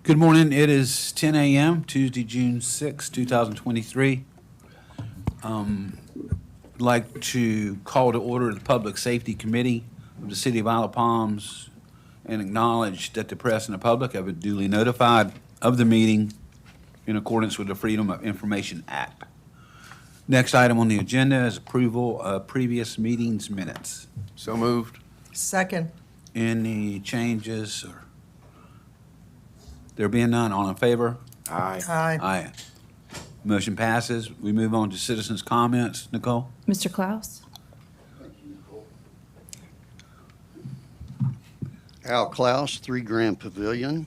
Good morning. It is 10 a.m., Tuesday, June 6, 2023. I'd like to call to order the Public Safety Committee of the City of Isle of Palms and acknowledge that the press and the public have been duly notified of the meeting in accordance with the Freedom of Information Act. Next item on the agenda is approval of previous meetings minutes. So moved. Second. Any changes? There being none, all in favor? Aye. Aye. Aye. Motion passes. We move on to citizens' comments. Nicole? Mr. Klaus? Al Klaus, 3 Grand Pavilion.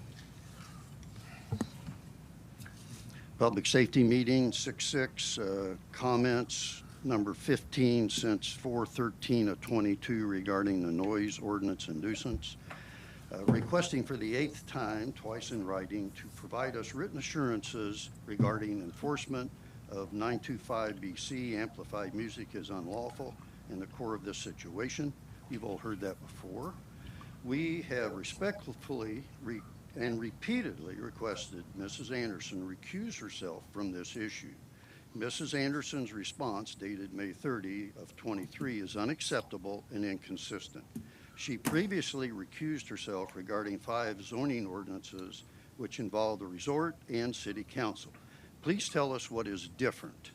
Public safety meeting, 6-6, comments, number 15 since 4/13 of 22 regarding the noise ordinance and nuisance. Requesting for the 8th time, twice in writing, to provide us written assurances regarding enforcement of 925BC, amplified music is unlawful in the core of this situation. You've all heard that before. We have respectfully and repeatedly requested Mrs. Anderson recuse herself from this issue. Mrs. Anderson's response, dated May 30 of 23, is unacceptable and inconsistent. She previously recused herself regarding 5 zoning ordinances which involve the resort and city council. Please tell us what is different.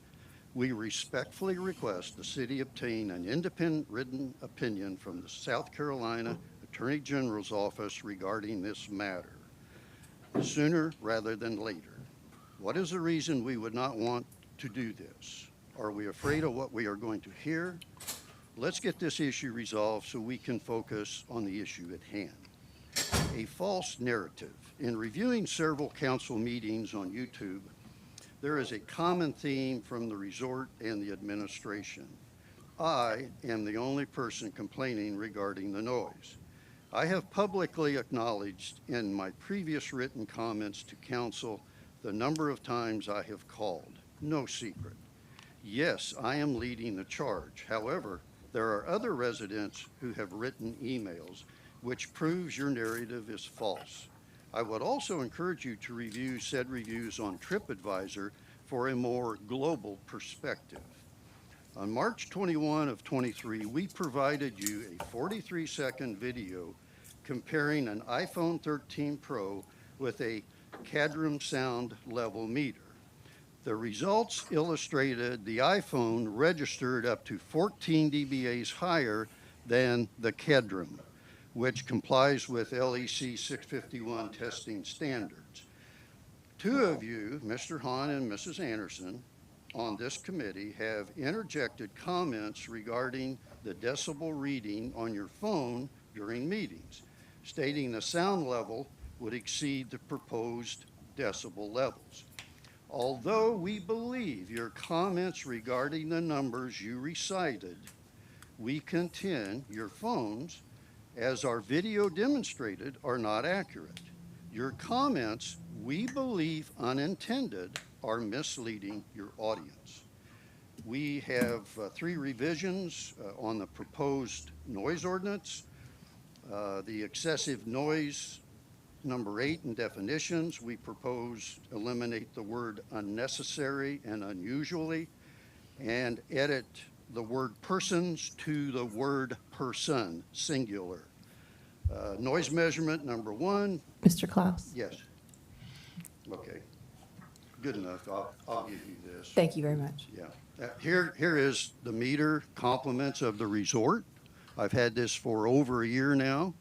We respectfully request the city obtain an independent written opinion from the South Carolina Attorney General's office regarding this matter, sooner rather than later. What is the reason we would not want to do this? Are we afraid of what we are going to hear? Let's get this issue resolved so we can focus on the issue at hand. A false narrative. In reviewing several council meetings on YouTube, there is a common theme from the resort and the administration. I am the only person complaining regarding the noise. I have publicly acknowledged in my previous written comments to council the number of times I have called. No secret. Yes, I am leading the charge. However, there are other residents who have written emails, which proves your narrative is false. I would also encourage you to review said reviews on TripAdvisor for a more global perspective. On March 21 of 23, we provided you a 43-second video comparing an iPhone 13 Pro with a Cadram sound level meter. The results illustrated the iPhone registered up to 14 dBAs higher than the Cadram, which complies with LEC 651 testing standards. 2 of you, Mr. Hahn and Mrs. Anderson, on this committee have interjected comments regarding the decibel reading on your phone during meetings, stating the sound level would exceed the proposed decibel levels. Although we believe your comments regarding the numbers you recited, we contend your phones, as our video demonstrated, are not accurate. Your comments, we believe unintended, are misleading your audience. We have 3 revisions on the proposed noise ordinance. The excessive noise, number 8 in definitions, we propose eliminate the word unnecessary and unusually and edit the word persons to the word person, singular. Noise measurement, number 1. Mr. Klaus? Yes. Okay. Good enough. I'll give you this. Thank you very much. Yeah. Here is the meter compliments of the resort. I've had this for over a year now.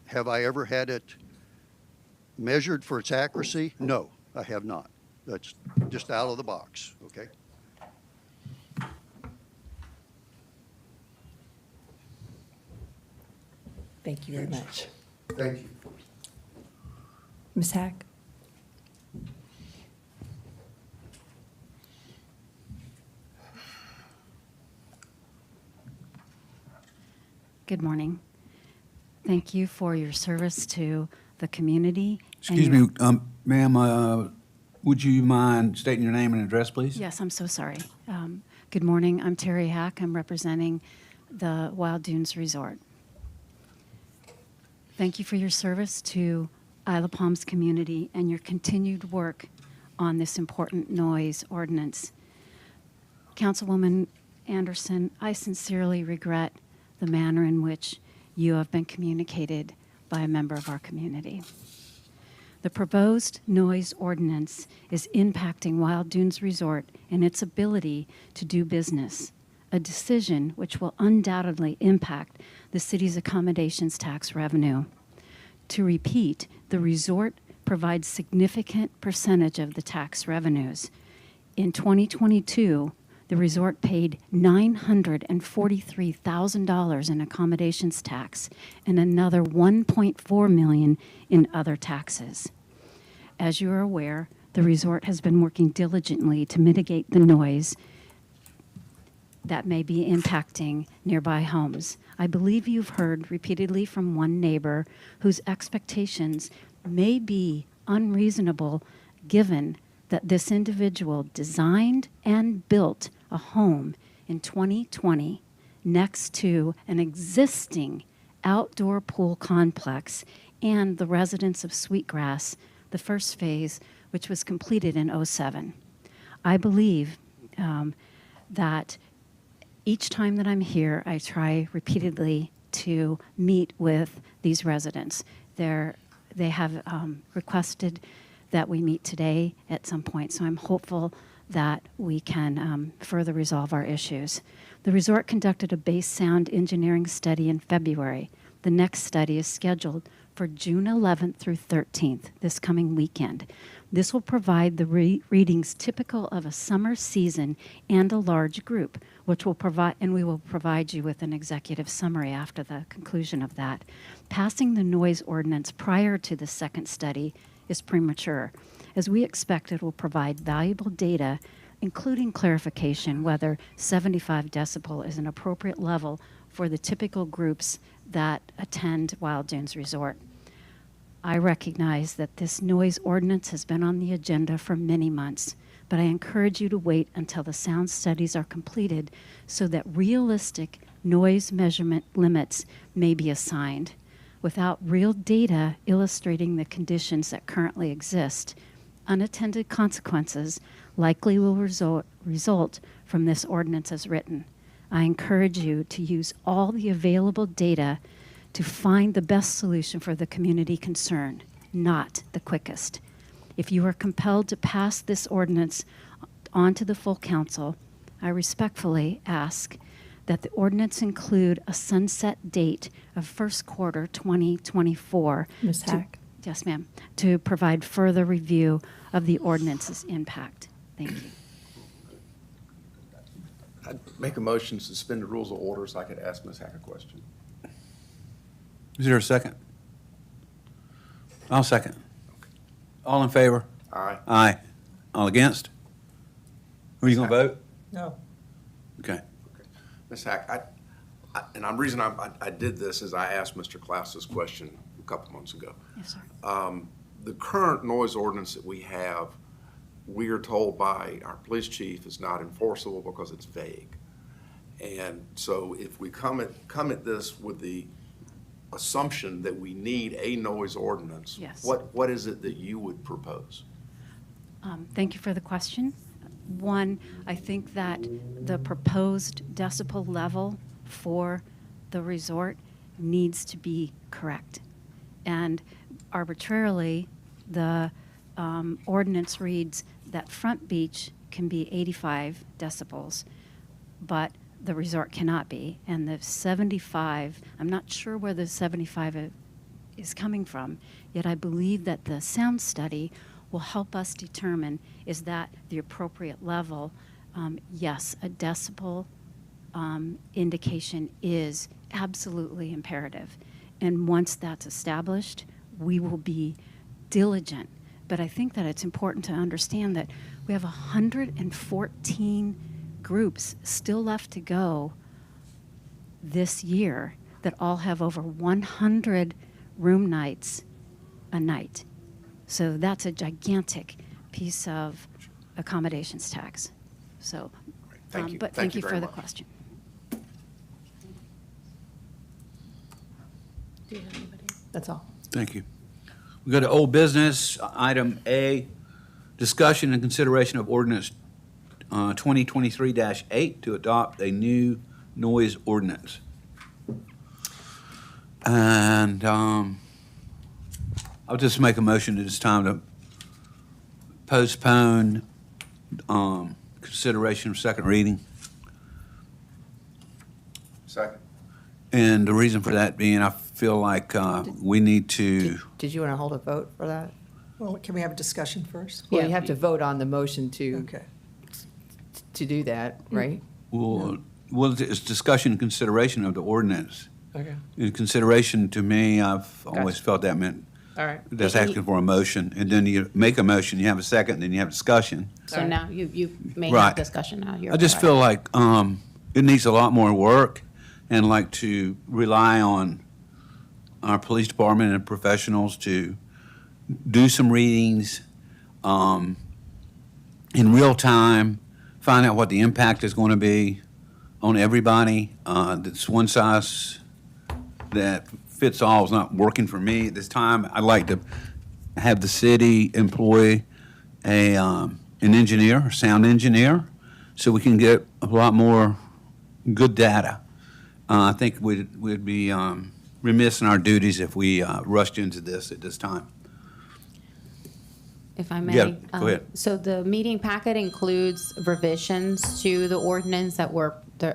Have I ever had it measured for its accuracy? No, I have not. That's just out of the box, okay? Thank you very much. Thank you. Ms. Hack? Good morning. Thank you for your service to the community. Excuse me, ma'am, would you mind stating your name and address, please? Yes, I'm so sorry. Good morning. I'm Terry Hack. I'm representing the Wild Dunes Resort. Thank you for your service to Isle of Palms community and your continued work on this important noise ordinance. Councilwoman Anderson, I sincerely regret the manner in which you have been communicated by a member of our community. The proposed noise ordinance is impacting Wild Dunes Resort and its ability to do business, a decision which will undoubtedly impact the city's accommodations tax revenue. To repeat, the resort provides significant percentage of the tax revenues. In 2022, the resort paid $943,000 in accommodations tax and another $1.4 million in other taxes. As you are aware, the resort has been working diligently to mitigate the noise that may be impacting nearby homes. I believe you've heard repeatedly from one neighbor whose expectations may be unreasonable given that this individual designed and built a home in 2020 next to an existing outdoor pool complex and the residence of Sweetgrass, the first phase, which was completed in '07. I believe that each time that I'm here, I try repeatedly to meet with these residents. They have requested that we meet today at some point, so I'm hopeful that we can further resolve our issues. The resort conducted a base sound engineering study in February. The next study is scheduled for June 11th through 13th, this coming weekend. This will provide the readings typical of a summer season and a large group, which will provide, and we will provide you with an executive summary after the conclusion of that. Passing the noise ordinance prior to the second study is premature, as we expect it will provide valuable data, including clarification whether 75 decibel is an appropriate level for the typical groups that attend Wild Dunes Resort. I recognize that this noise ordinance has been on the agenda for many months, but I encourage you to wait until the sound studies are completed so that realistic noise measurement limits may be assigned. Without real data illustrating the conditions that currently exist, unintended consequences likely will result from this ordinance as written. I encourage you to use all the available data to find the best solution for the community concerned, not the quickest. If you are compelled to pass this ordinance on to the full council, I respectfully ask that the ordinance include a sunset date of first quarter 2024. Ms. Hack? Yes, ma'am. To provide further review of the ordinance's impact. Thank you. I'd make a motion to suspend the rules of order so I could ask Ms. Hack a question. Is there a second? I'll second. All in favor? Aye. Aye. All against? Who are you going to vote? No. Okay. Ms. Hack, the reason I did this is I asked Mr. Klaus this question a couple months ago. Yes, sir. The current noise ordinance that we have, we are told by our police chief is not enforceable because it's vague. And so if we come at this with the assumption that we need a noise ordinance, Yes. what is it that you would propose? Thank you for the question. One, I think that the proposed decibel level for the resort needs to be correct. And arbitrarily, the ordinance reads that Front Beach can be 85 decibels, but the resort cannot be. And the 75, I'm not sure where the 75 is coming from, yet I believe that the sound study will help us determine, is that the appropriate level? Yes, a decibel indication is absolutely imperative. And once that's established, we will be diligent. But I think that it's important to understand that we have 114 groups still left to go this year that all have over 100 room nights a night. So that's a gigantic piece of accommodations tax. So, Thank you. but Thank thank you you very for the much. question. That's all. Thank you. We go to old business, item A, discussion and consideration of ordinance 2023-8 to adopt a new noise ordinance. And I'll just make a motion that it's time to postpone consideration of second reading. Second. And the reason for that being, I feel like we need to, Did you want to hold a vote for that? Well, can we have a discussion first? Well, Yeah. you have to vote on the motion Okay. to do that, right? well, it's discussion and consideration of the ordinance. Okay. In consideration, to me, I've always Gotcha. felt that meant All right. that's asking for a motion, and then you make a motion, you have a second, then you have discussion. So Alright. now you may Right. have discussion now. You're I just right. feel like it needs a lot more work, and like to rely on our police department and professionals to do some readings in real time, find out what the impact is going to be on everybody. This one size that fits all is not working for me at this time. I'd like to have the city employ an engineer, a sound engineer, so we can get a lot more good data. I think we'd be remiss in our duties if we rushed into this at this time. If I may. Yeah, go ahead. So the meeting packet includes revisions to the ordinance that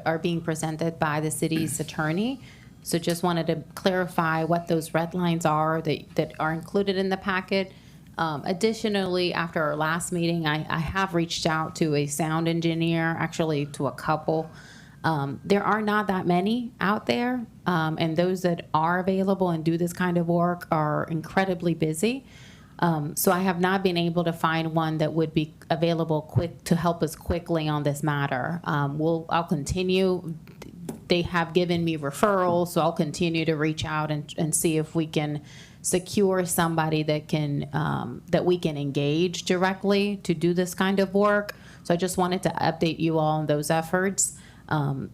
are being presented by the city's attorney. So just wanted to clarify what those red lines are that are included in the packet. Additionally, after our last meeting, I have reached out to a sound engineer, actually to a couple. There are not that many out there, and those that are available and do this kind of work are incredibly busy. So I have not been able to find one that would be available quick to help us quickly on this matter. I'll continue. They have given me referrals, so I'll continue to reach out and see if we can secure somebody that we can engage directly to do this kind of work. So I just wanted to update you all on those efforts.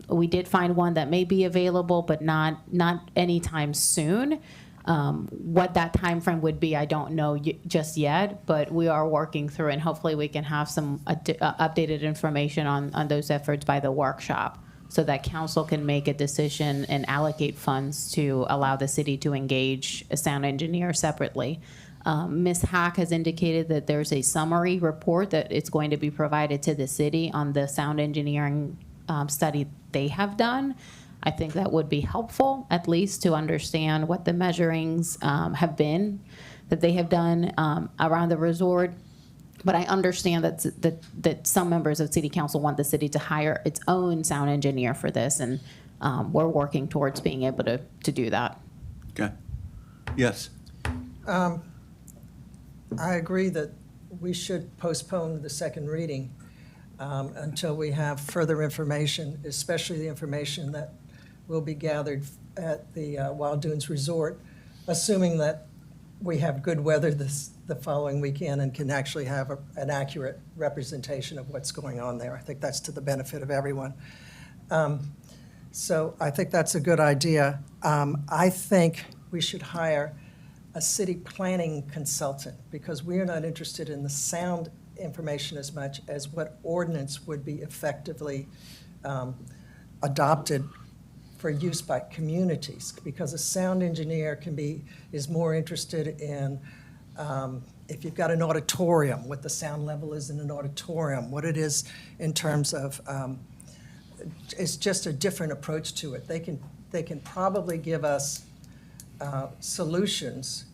We did find one that may be available, but not anytime soon. What that time frame would be, I don't know just yet, but we are working through, and hopefully we can have some updated information on those efforts by the workshop, so that council can make a decision and allocate funds to allow the city to engage a sound engineer separately. Ms. Hack has indicated that there's a summary report that it's going to be provided to the city on the sound engineering study they have done. I think that would be helpful, at least to understand what the measurings have been that they have done around the resort. But I understand that some members of city council want the city to hire its own sound engineer for this, and we're working towards being able to do that. Okay. Yes. I agree that we should postpone the second reading until we have further information, especially the information that will be gathered at the Wild Dunes Resort, assuming that we have good weather the following weekend and can actually have an accurate representation of what's going on there. I think that's to the benefit of everyone. So I think that's a good idea. I think we should hire a city planning consultant, because we are not interested in the sound information as much as what ordinance would be effectively adopted for use by communities, because a sound engineer is more interested in if you've got an auditorium, what the sound level is in an auditorium, what it is in terms of, it's just a different approach to it. They can probably give us solutions,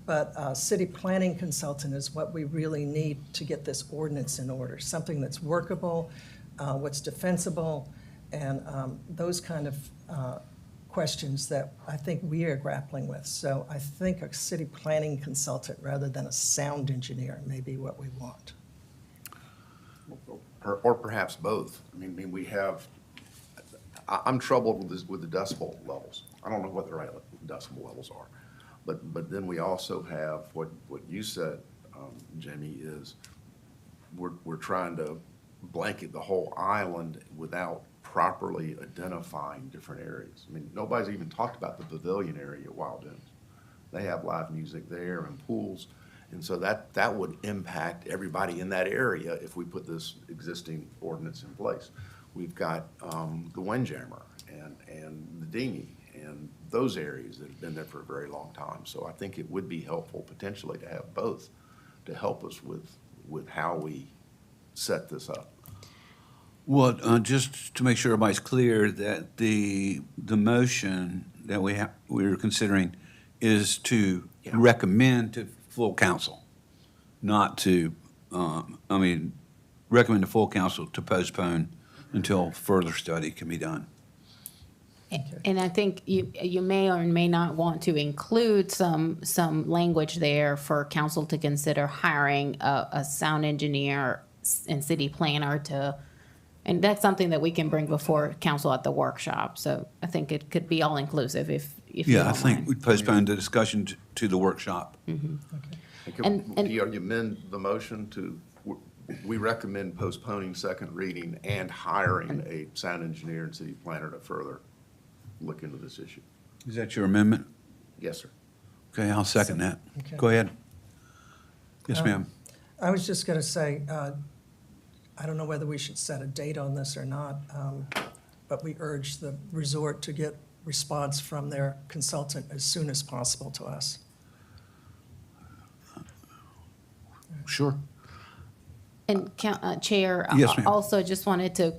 but a city planning consultant is what we really need to get this ordinance in order, something that's workable, what's defensible, and those kind of questions that I think we are grappling with. So I think a city planning consultant rather than a sound engineer may be what we want. Or perhaps both. I mean, we have, I'm troubled with the decibel levels. I don't know what the right decibel levels are. But then we also have what you said, Jamie, is we're trying to blanket the whole island without properly identifying different areas. I mean, nobody's even talked about the pavilion area at Wild Dunes. They have live music there and pools. And so that would impact everybody in that area if we put this existing ordinance in place. We've got the Windjammer and the Dinghy and those areas that have been there for a very long time. So I think it would be helpful potentially to have both to help us with how we set this up. Well, just to make sure everybody's clear, that the motion that we're considering is to Yeah. recommend to full council, not to, recommend to full council to postpone until further study can be done. And I think you may or may not want to include some language there for council to consider hiring a sound engineer and city planner to, and that's something that we can bring before council at the workshop. So I think it could be all inclusive if you Yeah, I don't think mind. we postponed the discussion to the workshop. And- Do you amend the motion to, we recommend postponing second reading and hiring a sound engineer and city planner to further look into this issue? Is that your amendment? Yes, sir. Okay, I'll second that. Okay. Go ahead. Yes, ma'am. I was just going to say, I don't know whether we should set a date on this or not, but we urge the resort to get response from their consultant as soon as possible to us. Sure. And Chair, Yes, ma'am. also just wanted to,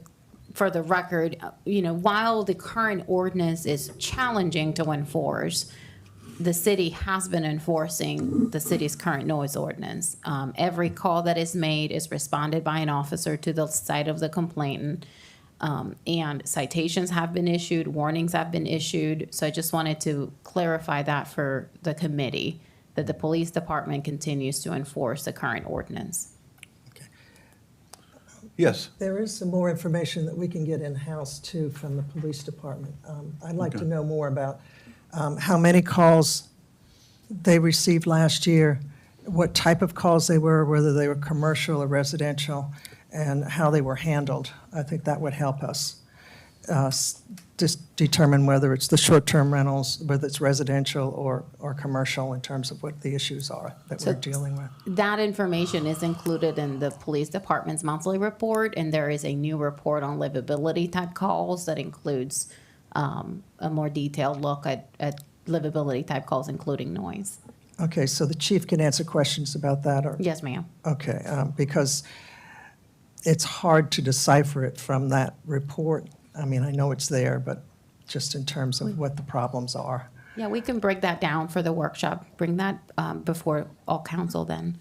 for the record, while the current ordinance is challenging to enforce, the city has been enforcing the city's current noise ordinance. Every call that is made is responded by an officer to the site of the complainant. And citations have been issued, warnings have been issued. So I just wanted to clarify that for the committee, that the police department continues to enforce the current ordinance. Yes. There is some more information that we can get in-house too from the police department. I'd like to know more about how many calls they received last year, what type of calls they were, whether they were commercial or residential, and how they were handled. I think that would help us just determine whether it's the short-term rentals, whether it's residential or commercial in terms of what the issues are that we're So- dealing with. That information is included in the police department's monthly report, and there is a new report on livability type calls that includes a more detailed look at livability type calls, including noise. Okay, so the chief can answer questions about that, or? Yes, ma'am. Okay, because it's hard to decipher it from that report. I mean, I know it's there, but just in terms of what the problems are. Yeah, we can break that down for the workshop. Bring that before all council then.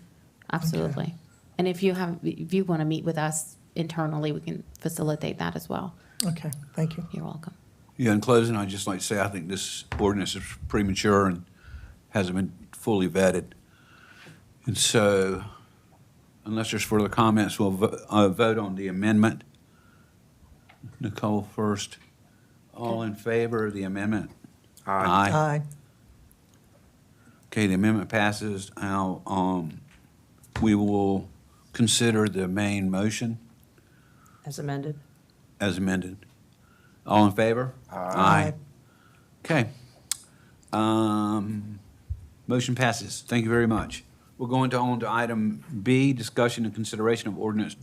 Absolutely. And if you want to meet with us internally, we can facilitate that as well. Okay, thank you. You're welcome. Yeah, in closing, I'd just like to say I think this ordinance is premature and hasn't been fully vetted. And so, unless there's further comments, we'll vote on the amendment. Nicole first. All in favor of the amendment? Aye. Okay, the amendment passes. Now, we will consider the main motion As amended? as amended. All in favor? Aye. Okay. Motion passes. Thank you very much. We're going on to item B, discussion and consideration of ordinance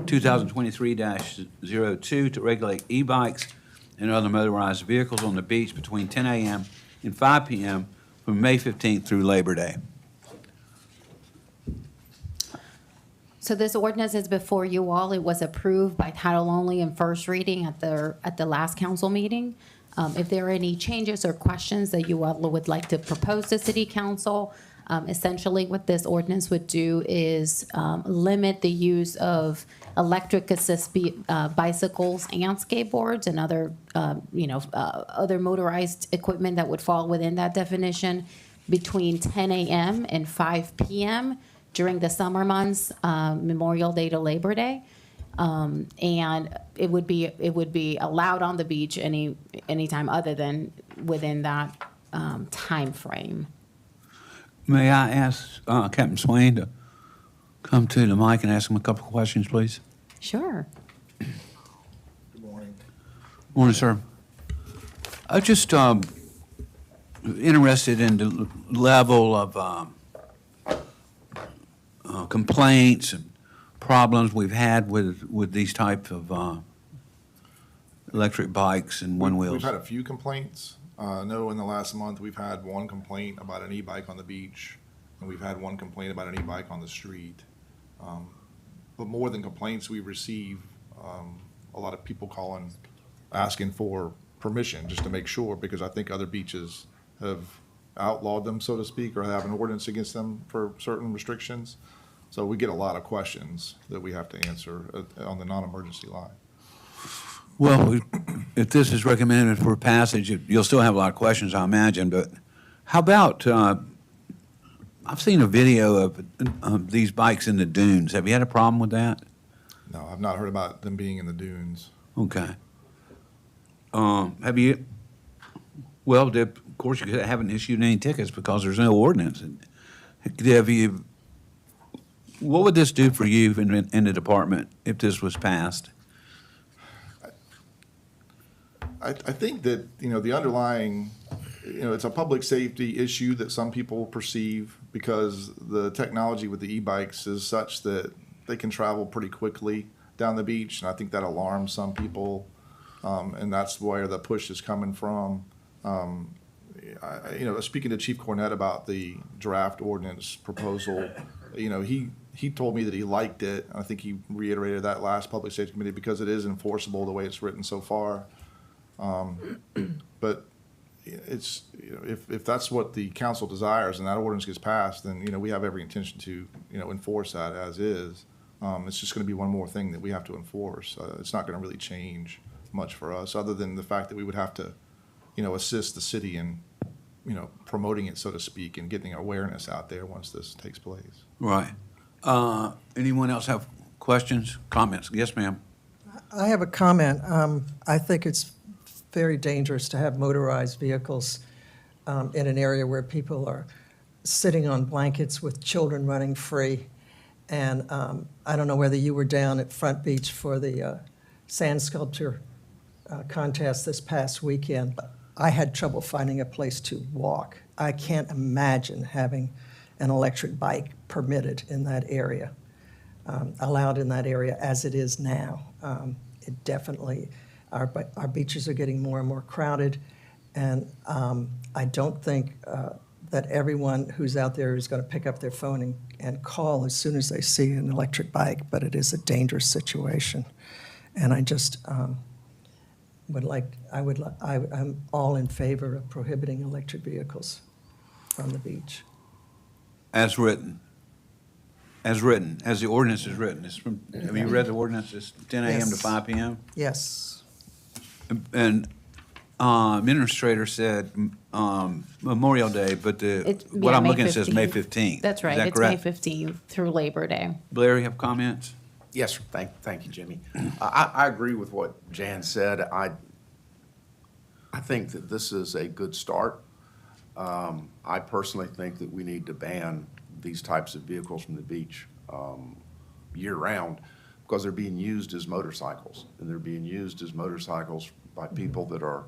2023-02 to regulate e-bikes and other motorized vehicles on the beach between 10 a.m. and 5 p.m. from May 15th through Labor Day. So this ordinance is before you all. It was approved by title only and first reading at the last council meeting. If there are any changes or questions that you all would like to propose to city council, essentially what this ordinance would do is limit the use of electric assist bicycles and skateboards and other, other motorized equipment that would fall within that definition between 10 a.m. and 5 p.m. during the summer months, Memorial Day to Labor Day. And it would be allowed on the beach anytime other than within that time frame. May I ask Captain Swain to come to the mic and ask him a couple of questions, please? Sure. Good morning. Morning, sir. I just, interested in the level of complaints and problems we've had with these type of electric bikes and one We've wheels. had a few complaints. I know in the last month, we've had one complaint about an e-bike on the beach, and we've had one complaint about an e-bike on the street. But more than complaints, we receive a lot of people calling, asking for permission, just to make sure, because I think other beaches have outlawed them, so to speak, or have an ordinance against them for certain restrictions. So we get a lot of questions that we have to answer on the non-emergency line. Well, if this is recommended for passage, you'll still have a lot of questions, I imagine, but how about, I've seen a video of these bikes in the dunes. Have you had a problem with that? No, I've not heard about them being in the dunes. Okay. Have you, well, of course, you haven't issued any tickets because there's no ordinance. Have you, what would this do for you in the department if this was passed? I think that, the underlying, it's a public safety issue that some people perceive because the technology with the e-bikes is such that they can travel pretty quickly down the beach, and I think that alarms some people, and that's where the push is coming from. Speaking to Chief Cornett about the draft ordinance proposal, he told me that he liked it. I think he reiterated that last Public Safety Committee because it is enforceable the way it's written so far. But it's, if that's what the council desires and that ordinance gets passed, then, we have every intention to, enforce that as is. It's just going to be one more thing that we have to enforce. It's not going to really change much for us, other than the fact that we would have to, assist the city in, promoting it, so to speak, and getting awareness out there once this takes place. Right. Anyone else have questions, comments? Yes, ma'am. I have a comment. I think it's very dangerous to have motorized vehicles in an area where people are sitting on blankets with children running free. And I don't know whether you were down at Front Beach for the sand sculpture contest this past weekend, but I had trouble finding a place to walk. I can't imagine having an electric bike permitted in that area, allowed in that area as it is now. It definitely, our beaches are getting more and more crowded, and I don't think that everyone who's out there is going to pick up their phone and call as soon as they see an electric bike, but it is a dangerous situation. And I just I'm all in favor of prohibiting electric vehicles from the beach. As written. As the ordinance is written. Have you read the ordinance? It's 10 a.m. to Yes. 5 p.m.? Yes. And administrator said Memorial Day, but what I'm May looking at says May 15th. 15th. That's right. Is that It's May correct? 15th through Labor Day. Blair, you have comments? Yes, sir. Thank you, Jimmy. I agree with what Jan said. I think that this is a good start. I personally think that we need to ban these types of vehicles from the beach year-round because they're being used as motorcycles, and they're being used as motorcycles by people that are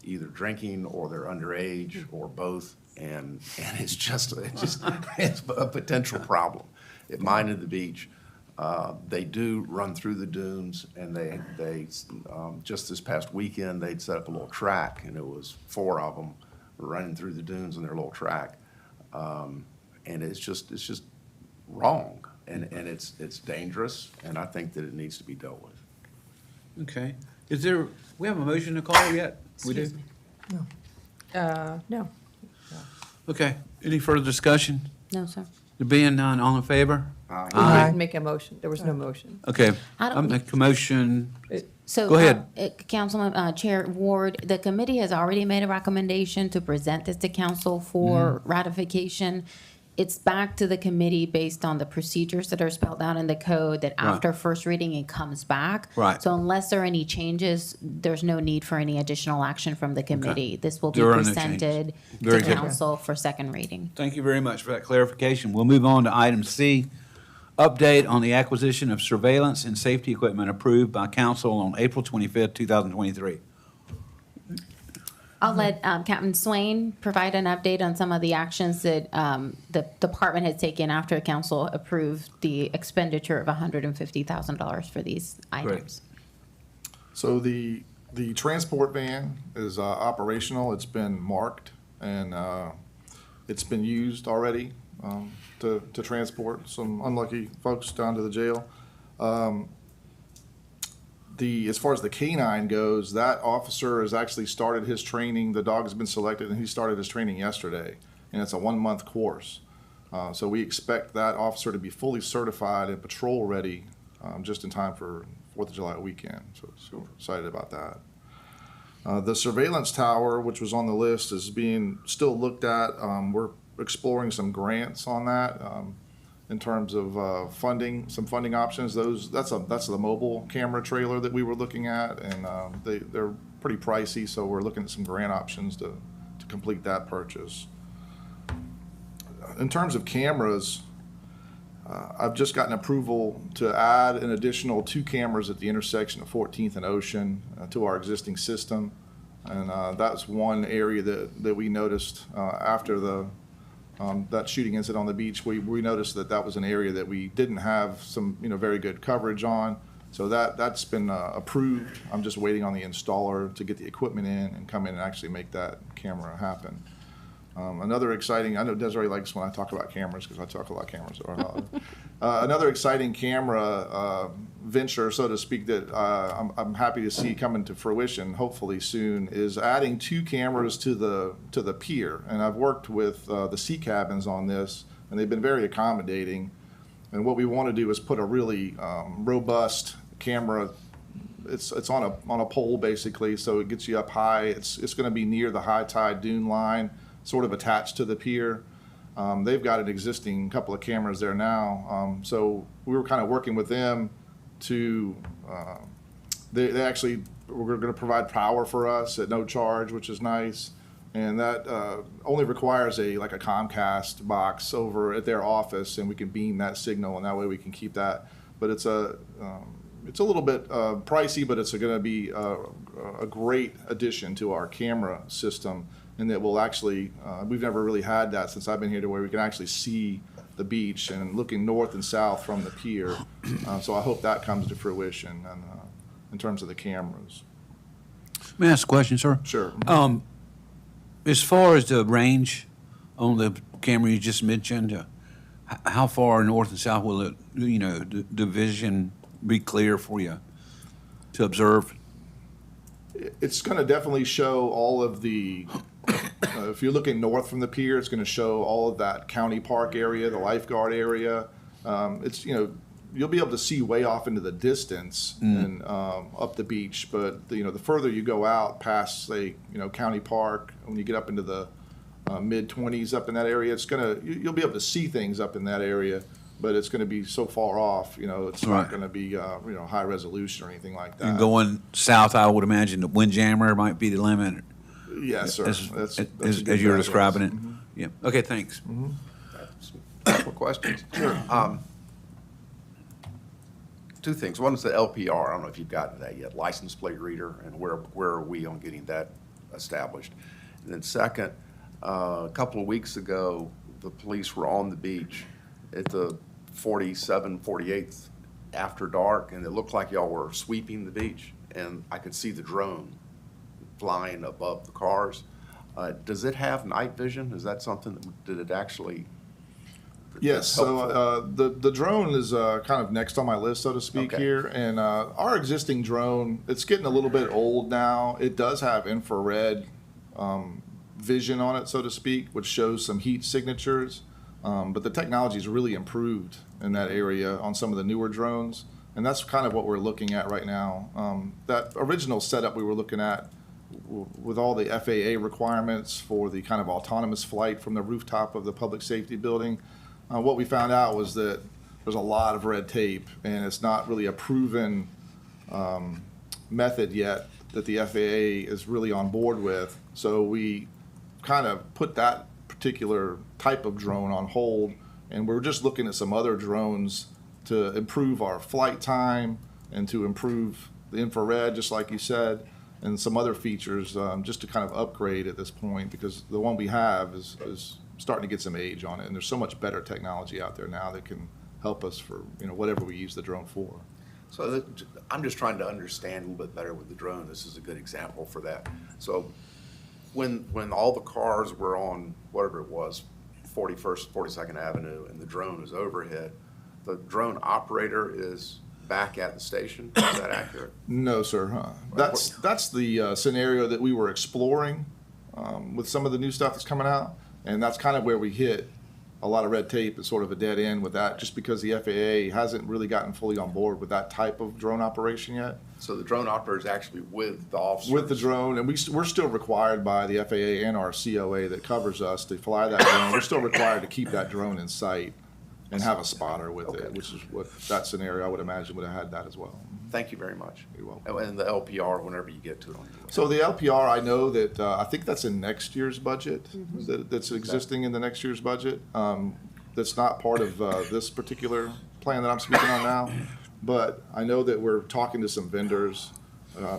either drinking or they're underage or both, and it's just it's a potential problem. At mine at the beach, they do run through the dunes, and they just this past weekend they'd set up a little track, and it was 4 of them running through the dunes on their little track, and it's just wrong, and it's dangerous, and I think that it needs to be dealt with. Okay. We have a motion to call yet? We do? Excuse me. No. Okay. Any further discussion? No, sir. There being none, all in favor? Aye. Make a motion. There was no motion. Okay. I don't- I'll make a motion. So, Go ahead. Councilman, Chair Ward, the committee has already made a recommendation to present this to council for Mm-hmm. ratification. It's back to the committee based on the procedures that are spelled out in the code, that Right. after first reading, it comes back. Right. So unless there are any changes, there's no need for any additional action from the committee. This will be There are no changes. presented Very to good. council for second reading. Thank you very much for that clarification. We'll move on to item C, update on the acquisition of surveillance and safety equipment approved by council on April 25th, 2023. I'll let Captain Swain provide an update on some of the actions that the department has taken after council approved the expenditure of $150,000 for these items. So the transport van is operational. It's been marked and it's been used already to transport some unlucky folks down to the jail. As far as the canine goes, that officer has actually started his training. The dog has been selected and he started his training yesterday, and it's a 1-month course. So we expect that officer to be fully certified and patrol ready just in time for 4th of July weekend. So super excited about that. The surveillance tower, which was on the list, is being still looked at. We're exploring some grants on that in terms of funding, some funding options. That's the mobile camera trailer that we were looking at, and they're pretty pricey, so we're looking at some grant options to complete that purchase. In terms of cameras, I've just gotten approval to add an additional 2 cameras at the intersection of 14th and Ocean to our existing system. And that's one area that we noticed after that shooting incident on the beach. We noticed that was an area that we didn't have some very good coverage on. So that's been approved. I'm just waiting on the installer to get the equipment in and come in and actually make that camera happen. Another exciting, I know Desiree likes when I talk about cameras because I talk about cameras. Another exciting camera venture, so to speak, that I'm happy to see coming to fruition hopefully soon is adding 2 cameras to the pier. And I've worked with the sea cabins on this, and they've been very accommodating. And what we want to do is put a really robust camera. It's on a pole basically, so it gets you up high. It's going to be near the high tide dune line, sort of attached to the pier. They've got an existing couple of cameras there now. So we were kind of working with them to, they actually were going to provide power for us at no charge, which is nice. And that only requires a Comcast box over at their office, and we can beam that signal, and that way we can keep that. But it's a little bit pricey, but it's going to be a great addition to our camera system. And that will actually, we've never really had that since I've been here, to where we can actually see the beach and looking north and south from the pier. So I hope that comes to fruition and, in terms of the cameras. May I ask a question, sir? Sure. As far as the range on the camera you just mentioned, how far north and south will it, the vision be clear for you to observe? It's going to definitely show all of the, if you're looking north from the pier, it's going to show all of that county park area, the lifeguard area. You'll be able to see way off into the distance and up the beach. But the further you go out past, say, county park, when you get up into the mid-20s up in that area, you'll be able to see things up in that area. But it's going to be so far off, it's Right. not going to be, high resolution or anything like that. And going south, I would imagine the Windjammer might be the limit. Yes, sir. As, That's a as good you were guess. describing it. Mhm. Yeah. Okay, thanks. Couple of questions. Sure. 2 things. One is the LPR. I don't know if you've gotten that yet, license plate reader, and where are we on getting that established? And then second, a couple of weeks ago, the police were on the beach at the 48th after dark, and it looked like y'all were sweeping the beach, and I could see the drone flying above the cars. Does it have night vision? Is that something did it actually? Yes, that's helpful? so the drone is kind of next on my list, so to speak, Okay. here. And our existing drone, it's getting a little bit old now. It does have infrared vision on it, so to speak, which shows some heat signatures. But the technology's really improved in that area on some of the newer drones. And that's kind of what we're looking at right now. That original setup we were looking at with all the FAA requirements for the kind of autonomous flight from the rooftop of the public safety building, what we found out was that there's a lot of red tape, and it's not really a proven method yet that the FAA is really on board with. So we kind of put that particular type of drone on hold, and we're just looking at some other drones to improve our flight time and to improve the infrared, just like you said. and some other features, just to kind of upgrade at this point, because the one we have is starting to get some age on it, and there's so much better technology out there now that can help us for, whatever we use the drone for. So I'm just trying to understand a little bit better with the drone. This is a good example for that. So when all the cars were on whatever it was, 41st, 42nd Avenue, and the drone is overhead, the drone operator is back at the station? Is that accurate? No, sir. That's the scenario that we were exploring with some of the new stuff that's coming out, and that's kind of where we hit a lot of red tape and sort of a dead end with that, just because the FAA hasn't really gotten fully on board with that type of drone operation yet. So the drone operator is actually with the officers? With the drone, and we're still required by the FAA and our COA that covers us to fly that drone. We're still required to keep that drone in sight and have a spotter with it, which is what that scenario I would imagine would have had that as well. Thank you very much. You're welcome. Oh, and the LPR, whenever you get to it on your list. So the LPR, I know that, I think that's in next year's budget, that's existing in the next year's budget. That's not part of this particular plan that I'm speaking on now, but I know that we're talking to some vendors,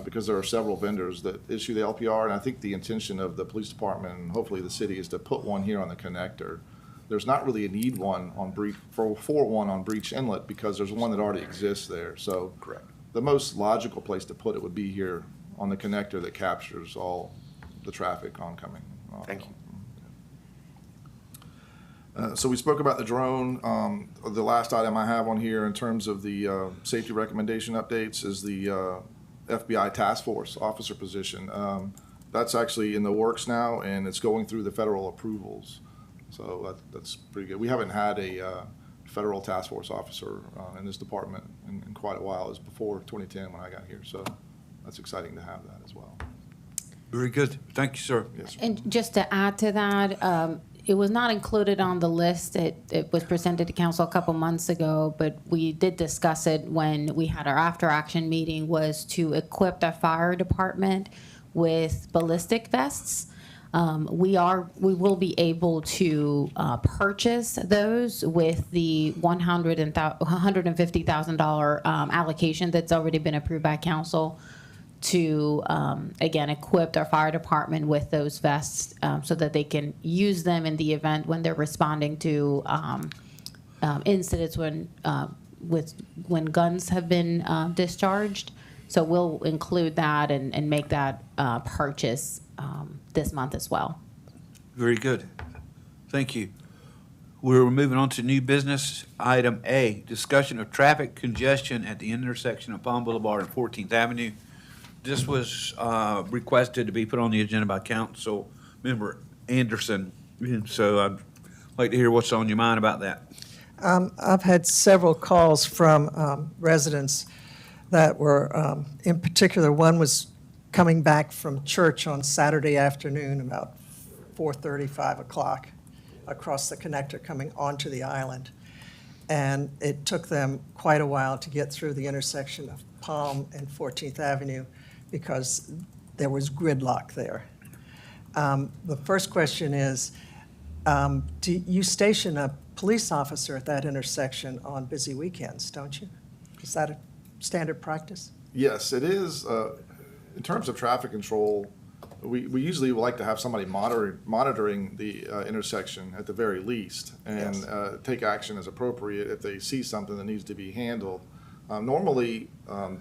because there are several vendors that issue the LPR, and I think the intention of the police department and hopefully the city is to put one here on the connector. There's not really a need one on for one on Breach Inlet, because there's one that already exists there. So Correct. the most logical place to put it would be here on the connector that captures all the traffic oncoming. Thank you. So we spoke about the drone. The last item I have on here in terms of the safety recommendation updates is the FBI task force officer position. That's actually in the works now, and it's going through the federal approvals. So that's pretty good. We haven't had a federal task force officer in this department in quite a while. It was before 2010 when I got here, so that's exciting to have that as well. Very good. Thank you, sir. Yes, sir. And just to add to that, it was not included on the list. It was presented to council a couple months ago, but we did discuss it when we had our after-action meeting, was to equip the fire department with ballistic vests. We will be able to purchase those with the $150,000 allocation that's already been approved by council to, again, equip our fire department with those vests so that they can use them in the event when they're responding to incidents when guns have been discharged. So we'll include that and make that purchase this month as well. Very good. Thank you. We're moving on to new business. Item A, discussion of traffic congestion at the intersection of Palm Boulevard and 14th Avenue. This was requested to be put on the agenda by Council Member Anderson. And so I'd like to hear what's on your mind about that. I've had several calls from residents that were, in particular, one was coming back from church on Saturday afternoon about 4:30, 5 o'clock, across the connector coming onto the island. And it took them quite a while to get through the intersection of Palm and 14th Avenue because there was gridlock there. The first question is, do you station a police officer at that intersection on busy weekends, don't you? Is that a standard practice? Yes, it is. In terms of traffic control, we usually like to have somebody monitoring the intersection at the very least, and Yes. take action as appropriate if they see something that needs to be handled. Normally,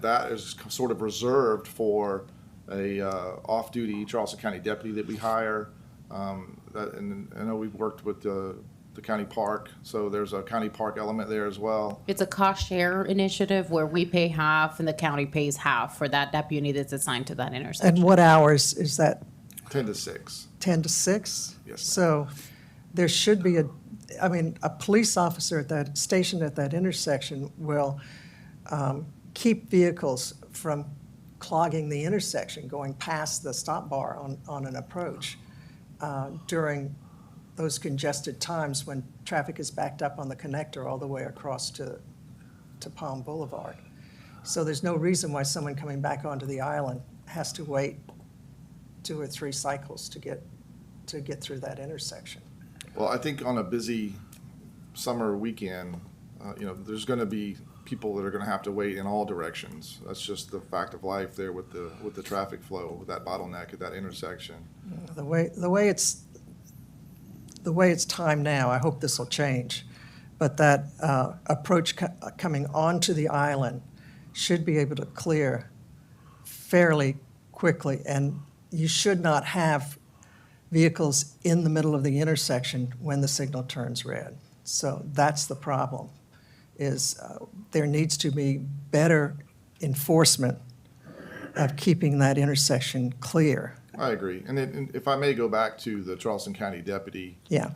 that is sort of reserved for a off-duty Charleston County deputy that we hire. And I know we've worked with the county park, so there's a county park element there as well. It's a cost share initiative where we pay half and the county pays half for that deputy that's assigned to that intersection. And what hours is that? 10 to 6. 10 to 6? Yes, ma'am. So there should be a police officer at that, stationed at that intersection will keep vehicles from clogging the intersection, going past the stop bar on an approach during those congested times when traffic is backed up on the connector all the way across to Palm Boulevard. So there's no reason why someone coming back onto the island has to wait 2 or 3 cycles to get through that intersection. Well, I think on a busy summer weekend, there's going to be people that are gonna have to wait in all directions. That's just the fact of life there with the traffic flow, with that bottleneck at that intersection. The way it's timed now, I hope this will change, but that approach coming onto the island should be able to clear fairly quickly, and you should not have vehicles in the middle of the intersection when the signal turns red. So that's the problem, is there needs to be better enforcement of keeping that intersection clear. I agree. And if I may go back to the Charleston County deputy, Yeah,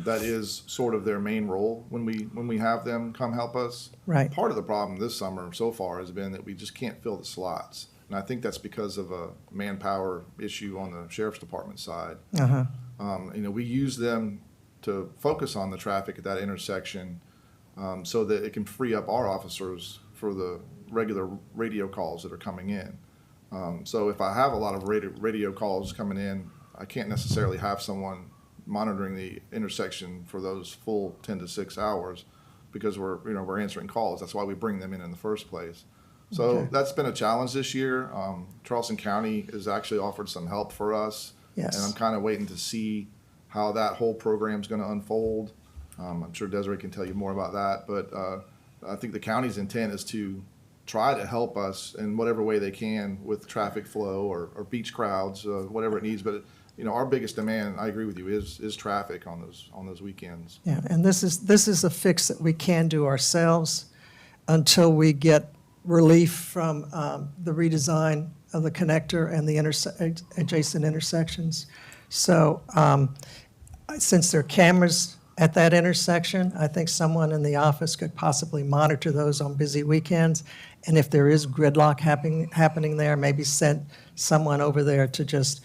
that is sort of their main role when we have them come help us. right. Part of the problem this summer so far has been that we just can't fill the slots. And I think that's because of a manpower issue on the sheriff's department side. Uh-huh. We use them to focus on the traffic at that intersection so that it can free up our officers for the regular radio calls that are coming in. So if I have a lot of radio calls coming in, I can't necessarily have someone monitoring the intersection for those full 10 to 6 hours because we're answering calls. That's why we bring them in the first place. So Okay. that's been a challenge this year. Charleston County has actually offered some help for us. Yes. And I'm kind of waiting to see how that whole program's going to unfold. I'm sure Desiree can tell you more about that, but I think the county's intent is to try to help us in whatever way they can with traffic flow or beach crowds, whatever it needs. But our biggest demand, I agree with you, is traffic on those weekends. Yeah, and this is a fix that we can do ourselves until we get relief from the redesign of the connector and the adjacent intersections. So since there are cameras at that intersection, I think someone in the office could possibly monitor those on busy weekends. And if there is gridlock happening there, maybe send someone over there to just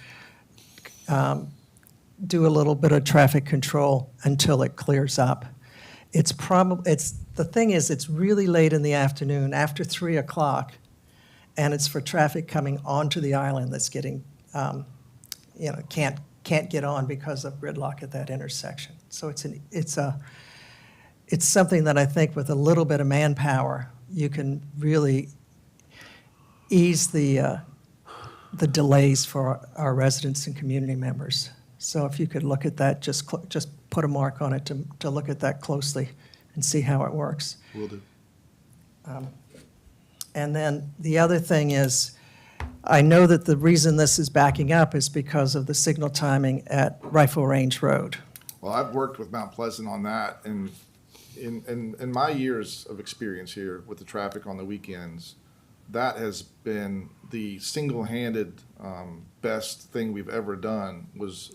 do a little bit of traffic control until it clears up. The thing is, it's really late in the afternoon, after 3 o'clock, and it's for traffic coming onto the island that's getting, can't get on because of gridlock at that intersection. So it's something that I think with a little bit of manpower, you can really ease the delays for our residents and community members. So if you could look at that, just put a mark on it to look at that closely and see how it works. Will do. And then the other thing is, I know that the reason this is backing up is because of the signal timing at Rifle Range Road. Well, I've worked with Mount Pleasant on that, and in my years of experience here with the traffic on the weekends, that has been the single-handed best thing we've ever done was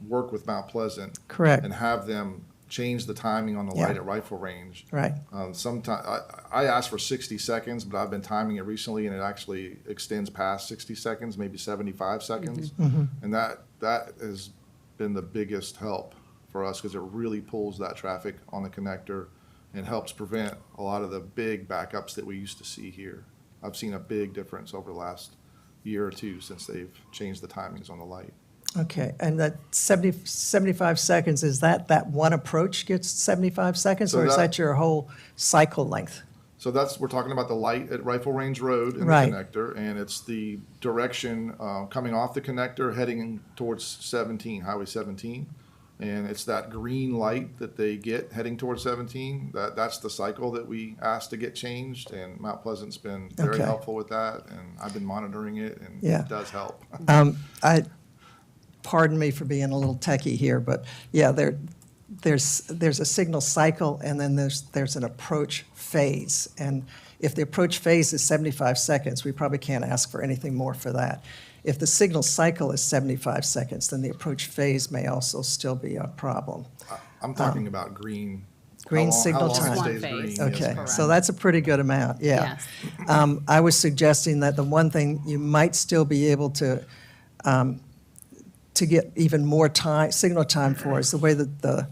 work with Mount Pleasant. Correct. And have them change the timing on the Yeah. light at Rifle Range. Right. Sometimes I asked for 60 seconds, but I've been timing it recently, and it actually extends past 60 seconds, maybe 75 seconds. And that has been the biggest help for us because it really pulls that traffic on the connector and helps prevent a lot of the big backups that we used to see here. I've seen a big difference over the last year or two since they've changed the timings on the light. Okay, and that 75 seconds, is that one approach gets 75 seconds, So or is that- that your whole cycle length? So we're talking about the light at Rifle Range Road in Right. the connector, and it's the direction coming off the connector heading towards 17, Highway 17. And it's that green light that they get heading towards 17. That's the cycle that we asked to get changed, and Mount Pleasant's been very Okay. helpful with that, and I've been monitoring it, and Yeah. it does help. Pardon me for being a little techie here, but yeah, there's a signal cycle, and then there's an approach phase. And if the approach phase is 75 seconds, we probably can't ask for anything more for that. If the signal cycle is 75 seconds, then the approach phase may also still be a problem. I'm talking about green. Green how long- signal how long it time. stays One phase. green, yes, Okay, ma'am. so that's a pretty good amount, yeah. Yes. I was suggesting that the one thing you might still be able to get even more time, signal time for is the way that the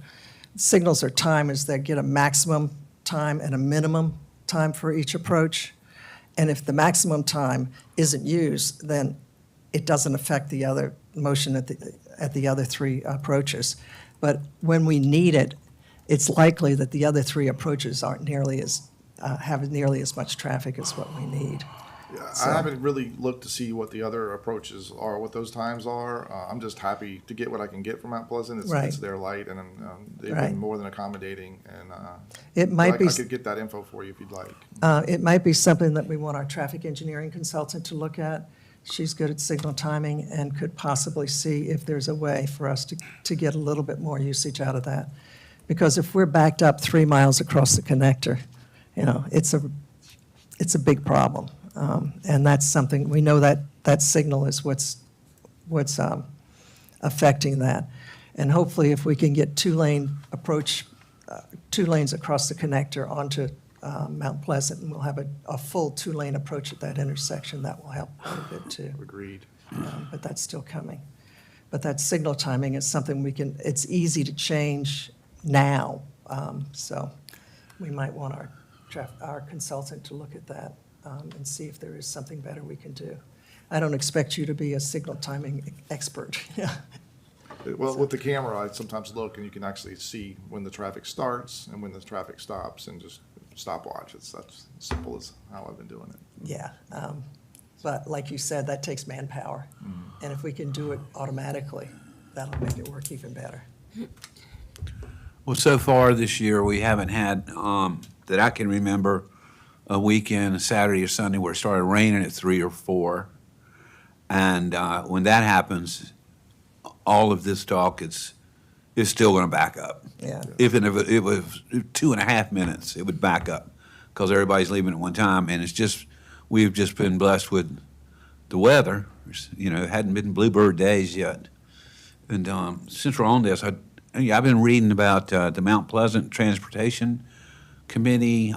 signals are timed is they get a maximum time and a minimum time for each approach. And if the maximum time isn't used, then it doesn't affect the other motion at the other three approaches. But when we need it, it's likely that the other three approaches aren't nearly as have nearly as much traffic as what we need. I haven't really looked to see what the other approaches are, what those times are. I'm just happy to get what I can get from Mount Pleasant. It's Right. their light, and they've Right. been more than accommodating. And It might be. I could get that info for you if you'd like. It might be something that we want our traffic engineering consultant to look at. She's good at signal timing and could possibly see if there's a way for us to get a little bit more usage out of that. Because if we're backed up 3 miles across the connector, it's a big problem. And that's something, we know that signal is what's affecting that. And hopefully, if we can get 2 lanes across the connector onto Mount Pleasant, and we'll have a full 2-lane approach at that intersection, that will help quite a bit too. Agreed. But that's still coming. But that signal timing is something it's easy to change now. So we might want our consultant to look at that and see if there is something better we can do. I don't expect you to be a signal timing expert. Well, with the camera, I sometimes look and you can actually see when the traffic starts and when the traffic stops, and just stopwatch. That's as simple as how I've been doing it. Yeah. But like you said, that takes manpower. And if we can do it automatically, that'll make it work even better. Well, so far this year, we haven't had, that I can remember, a weekend, a Saturday or Sunday, where it started raining at 3 or 4. And when that happens, all of this talk is still going to back up. Yeah. Even if it was 2.5 minutes, it would back up because everybody's leaving at one time. And we've just been blessed with the weather. It hadn't been bluebird days yet. And since we're on this, I've been reading about the Mount Pleasant Transportation Committee.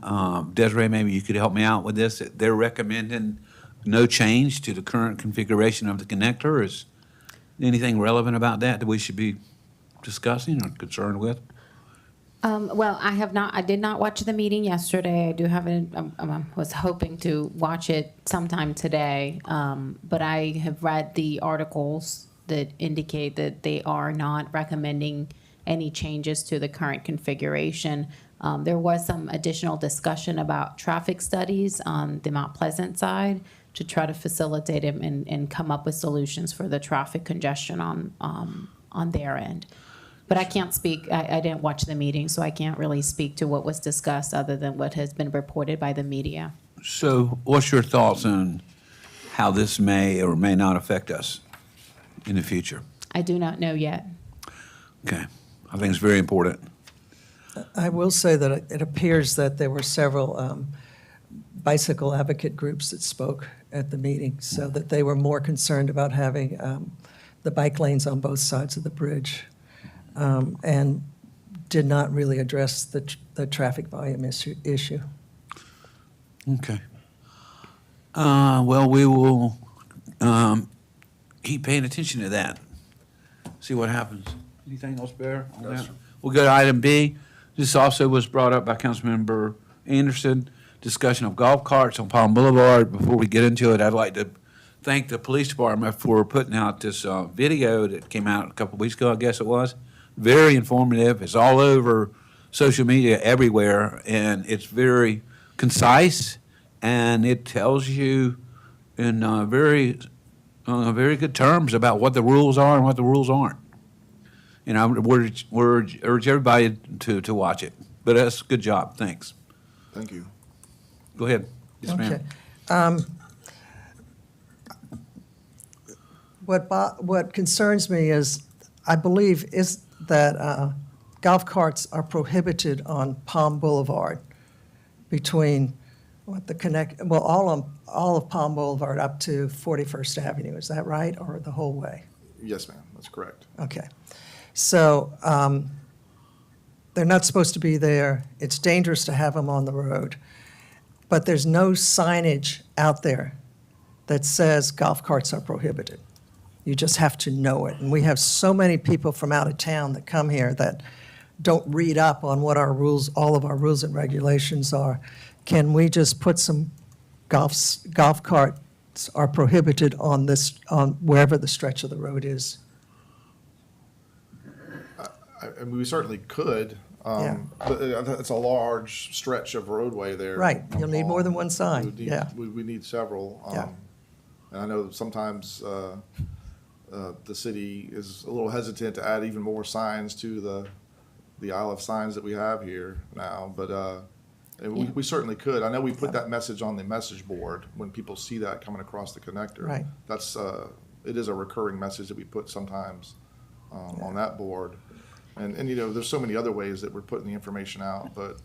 Desiree, maybe you could help me out with this. They're recommending no change to the current configuration of the connector. Is anything relevant about that we should be discussing or concerned with? Well, I did not watch the meeting yesterday. I do have it, was hoping to watch it sometime today. But I have read the articles that indicate that they are not recommending any changes to the current configuration. There was some additional discussion about traffic studies on the Mount Pleasant side to try to facilitate it and come up with solutions for the traffic congestion on their end. But I can't speak, I didn't watch the meeting, so I can't really speak to what was discussed other than what has been reported by the media. So what's your thoughts on how this may or may not affect us in the future? I do not know yet. Okay. I think it's very important. I will say that it appears that there were several bicycle advocate groups that spoke at the meeting, so that they were more concerned about having the bike lanes on both sides of the bridge, and did not really address the traffic volume issue. Okay. Well, we will keep paying attention to that. See what happens. Anything else, Bear? on that? We'll go to item B. This also was brought up by Councilmember Anderson. Discussion of golf carts on Palm Boulevard. Before we get into it, I'd like to thank the police department for putting out this video that came out a couple of weeks ago, I guess it was. Very informative. It's all over social media everywhere, and it's very concise, and it tells you in very good terms about what the rules are and what the rules aren't. And I would urge everybody to watch it. But that's a good job. Thanks. Thank you. Go ahead. Yes, ma'am. Okay. What concerns me is, I believe, is that golf carts are prohibited on Palm Boulevard between all of Palm Boulevard up to 41st Avenue. Is that right, or the whole way? Yes, ma'am. That's correct. Okay. So they're not supposed to be there. It's dangerous to have them on the road. But there's no signage out there that says golf carts are prohibited. You just have to know it. And we have so many people from out of town that come here that don't read up on what our rules, all of our rules and regulations are. Can we just put some golf carts are prohibited on wherever the stretch of the road is? And we certainly could. But it's a large stretch of roadway there. Right. You'll need more than one sign. We would need- Yeah. We need several. Yeah. And I know sometimes the city is a little hesitant to add even more signs to the aisle of signs that we have here now, but and we certainly could. I know we put that message on the message board when people see that coming across the connector. Right. That's, it is a recurring message that we put sometimes on that board. And, you know, there's so many other ways that we're putting the information out, but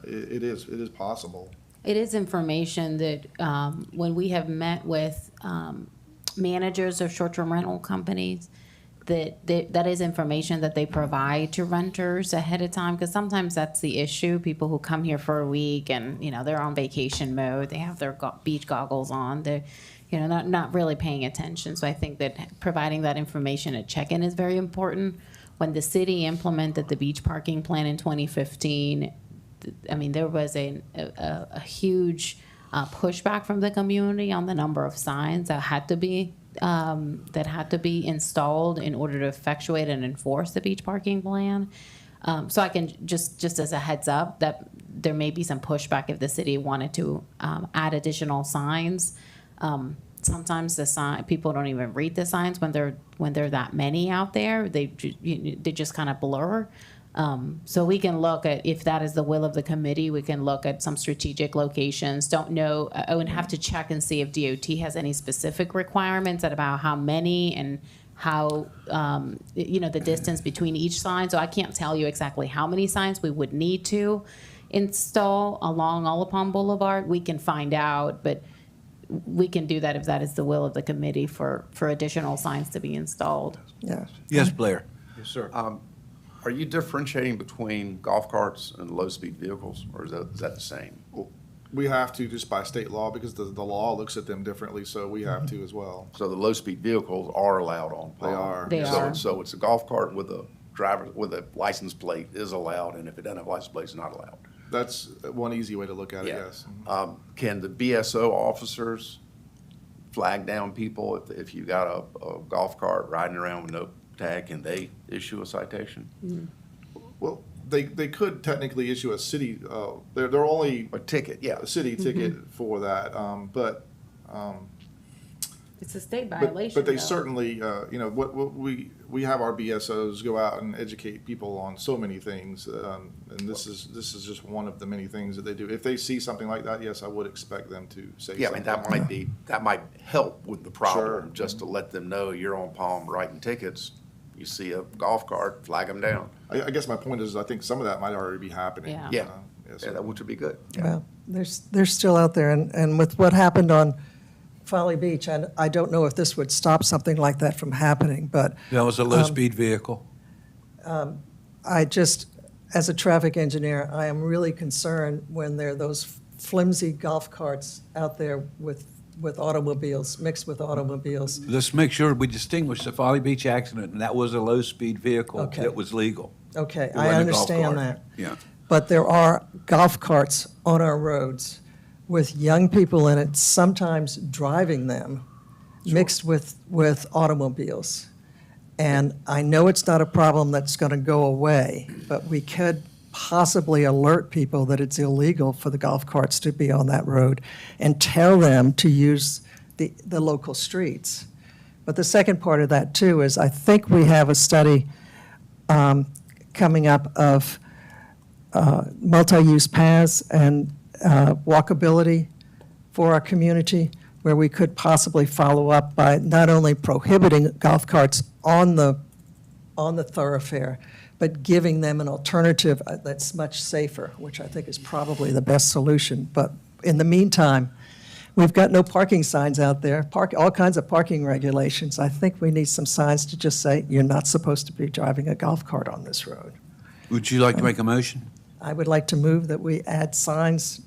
it is possible. It is information that, when we have met with managers of short-term rental companies, that is information that they provide to renters ahead of time, because sometimes that's the issue. People who come here for a week and, you know, they're on vacation mode, they have their beach goggles on, they're, you know, not really paying attention. So I think that providing that information at check-in is very important. When the city implemented the beach parking plan in 2015, I mean, there was a huge pushback from the community on the number of signs that had to be installed in order to effectuate and enforce the beach parking plan. So I can just as a heads up that there may be some pushback if the city wanted to add additional signs. Sometimes people don't even read the signs when they're that many out there. They just kind of blur. So we can look at, if that is the will of the committee, we can look at some strategic locations. Don't know, I would have to check and see if DOT has any specific requirements about how many and how, the distance between each sign. So I can't tell you exactly how many signs we would need to install along Alapon Boulevard. We can find out, but we can do that if that is the will of the committee for additional signs to be installed. Yeah. Yes, Blair? Yes, sir. Are you differentiating between golf carts and low-speed vehicles, or is that the same? We have to just by state law, because the law looks at them differently, so we have to as well. So the low-speed vehicles are allowed on Palm? They are. They So- are. So it's a golf cart with a driver, with a license plate is allowed, and if it doesn't have a license plate, it's not allowed? That's one easy way to look at it, Yeah. yes. Can the BSO officers flag down people if you got a golf cart riding around with no tag? Can they issue a citation? Well, they could technically issue a city, they're only A ticket, yeah. a city ticket for that, but It's a state But they certainly, what we have our BSOs go out and educate people on so many things, and this is just one of the many things that they do. If they see something like that, yes, I would expect them to say Yeah, I mean, something. that might help with the problem, Sure. just to let them know you're on Palm writing tickets. You see a golf cart, flag them down. I guess my point is, I think some of that might already be happening. Yeah. Yeah, Yes, yeah, sir. that would be good. Well, they're still out there, and with what happened on Folly Beach, I don't know if this would stop something like that from happening, but That was a low-speed vehicle. I just, as a traffic engineer, I am really concerned when there are those flimsy golf carts out there with automobiles, mixed with automobiles. Let's make sure we distinguish the Folly Beach accident, and that was a low-speed vehicle Okay. that was legal. Okay, It I wasn't a golf understand cart. that. Yeah. But there are golf carts on our roads with young people in it, sometimes driving them, mixed with automobiles. And I know it's not a problem that's going to go away, but we could possibly alert people that it's illegal for the golf carts to be on that road and tell them to use the local streets. But the second part of that, too, is I think we have a study coming up of multi-use paths and walkability for our community, where we could possibly follow up by not only prohibiting golf carts on the thoroughfare, but giving them an alternative that's much safer, which I think is probably the best solution. But in the meantime, we've got no parking signs out there, all kinds of parking regulations. I think we need some signs to just say, you're not supposed to be driving a golf cart on this road. Would you like to make a motion? I would like to move that we add signs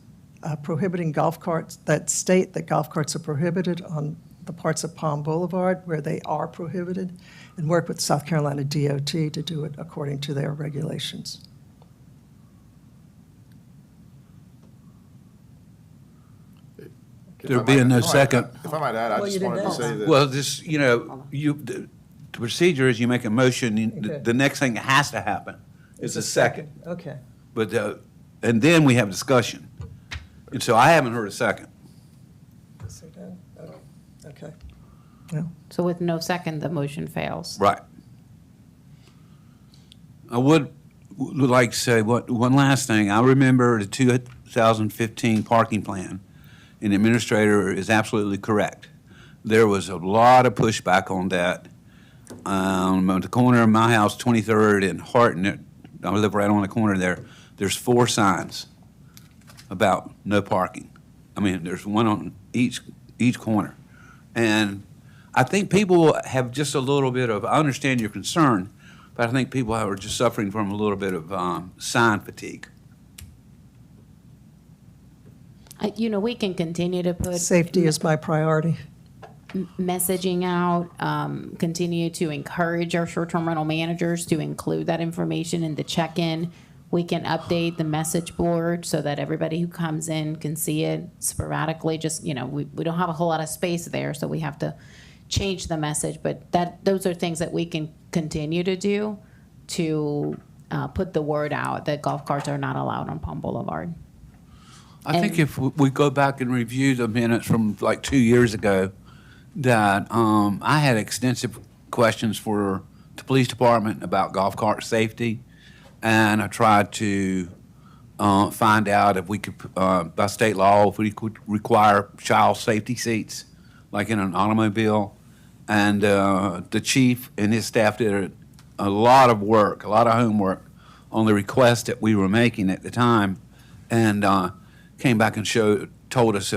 prohibiting golf carts, that state that golf carts are prohibited on the parts of Palm Boulevard where they are prohibited, and work with South Carolina DOT to do it according to their regulations. If There I being might- no if I might- second. If I might add, I Well, just you wanted to didn't say ask. that. Well, this, the procedure is you make a motion, Okay. the next thing that has to happen is a second. Okay. But, and then we have discussion. And so I haven't heard a second. So then, okay. No. So with no second, the motion fails. Right. I would like to say one last thing. I remember the 2015 parking plan, and the administrator is absolutely correct. There was a lot of pushback on that. At the corner of my house, 23rd and Horton, I live right on the corner there, there's 4 signs about no parking. I mean, there's one on each corner. And I think people have just a little bit of, I understand your concern, but I think people are just suffering from a little bit of sign fatigue. We can continue to put Safety is my priority. messaging out, continue to encourage our short-term rental managers to include that information in the check-in. We can update the message board so that everybody who comes in can see it sporadically. Just, we don't have a whole lot of space there, so we have to change the message. But those are things that we can continue to do to put the word out that golf carts are not allowed on Palm Boulevard. I think if we go back and review the minutes from like 2 years ago, that I had extensive questions for the police department about golf cart safety, and I tried to find out if we could, by state law, if we could require child safety seats, like in an automobile. And the chief and his staff did a lot of work, a lot of homework on the request that we were making at the time, and came back and told us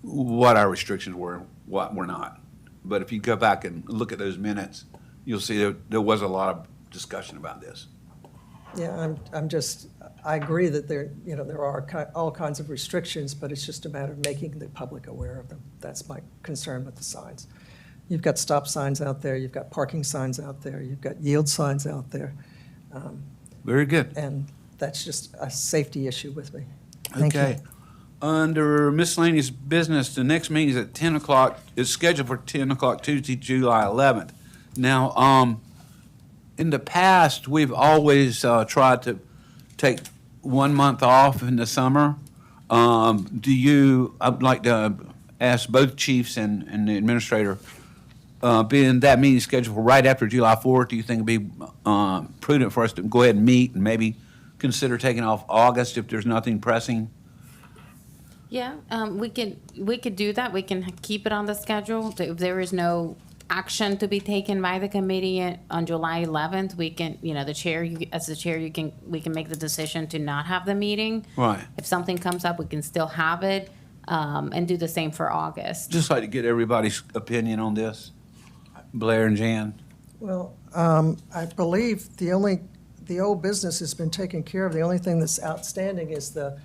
what our restrictions were, what were not. But if you go back and look at those minutes, you'll see there was a lot of discussion about this. Yeah, I agree that there are all kinds of restrictions, but it's just a matter of making the public aware of them. That's my concern with the signs. You've got stop signs out there, you've got parking signs out there, you've got yield signs out there, Very good. and that's just a safety issue with me. Thank you. Okay. Under miscellaneous business, the next meeting is at 10 o'clock. It's scheduled for 10 o'clock Tuesday, July 11th. Now, in the past, we've always tried to take 1 month off in the summer. I'd like to ask both chiefs and the administrator, being that meeting scheduled for right after July 4th, do you think it'd be prudent for us to go ahead and meet and maybe consider taking off August if there's nothing pressing? Yeah, we could do that. We can keep it on the schedule. If there is no action to be taken by the committee on July 11th, we can, the chair, as the chair, we can make the decision to not have the meeting. Right. If something comes up, we can still have it, and do the same for August. Just like to get everybody's opinion on this. Blair and Jan. Well, I believe the old business has been taken care of. The only thing that's outstanding is the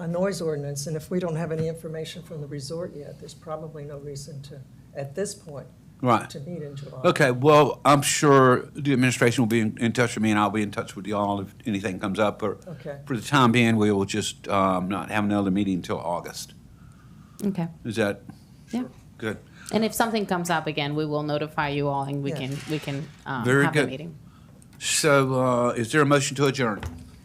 noise ordinance, and if we don't have any information from the resort yet, there's probably no reason to, at this point, Right. to meet in July. Okay, well, I'm sure the administration will be in touch with me, and I'll be in touch with y'all if anything comes up. Or Okay. for the time being, we will just not have another meeting until August. Okay, Is that yeah. good? And if something comes up again, we will notify you all, and we Yeah. can Very have the good. meeting. So is there a motion to adjourn?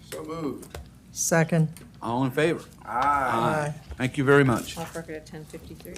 So moved. Second. All in favor? Aye. Thank you very much. Off record at 10:53.